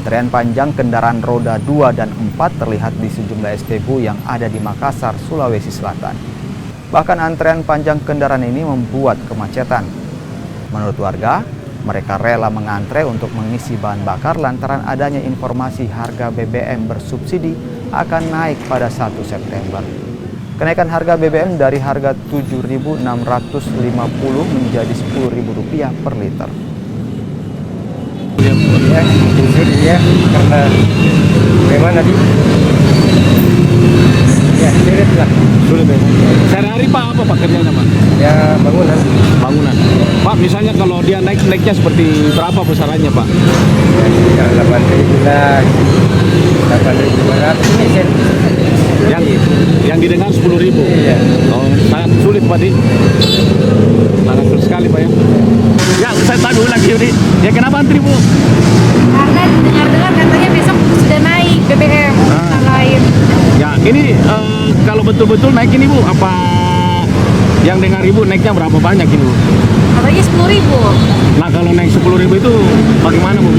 Antrean panjang kendaraan roda 2 dan 4 terlihat di sejumlah STBU yang ada di Makassar, Sulawesi Selatan. Bahkan antrean panjang kendaraan ini membuat kemacetan. Menurut warga, mereka rela mengantre untuk mengisi bahan bakar lantaran adanya informasi harga BBM bersubsidi akan naik pada 1 September. Kenaikan harga BBM dari harga Rp7.650 menjadi Rp10.000 per liter. Ya, karena memang nanti ya sulit lah. Sulit ya. Sehari-hari Pak apa Pak kerjanya Pak? Ya bangunan. Bangunan. Pak misalnya kalau dia naiknya seperti berapa besarannya Pak? Ya sekitar 8.000 8.500 sen. Yang didengar 10.000. Iya. Oh, sangat sulit Pak di. Sangat sulit sekali Pak ya. Ya saya tanya lagi Yudi. Ya kenapa antri Bu? Karena dengar-dengar katanya besok sudah naik BBM lain. Ya ini kalau betul-betul naik ini Bu, apa yang dengar Ibu naiknya berapa banyak ini Bu? Katanya 10.000. Nah kalau naik 10.000 itu bagaimana Bu?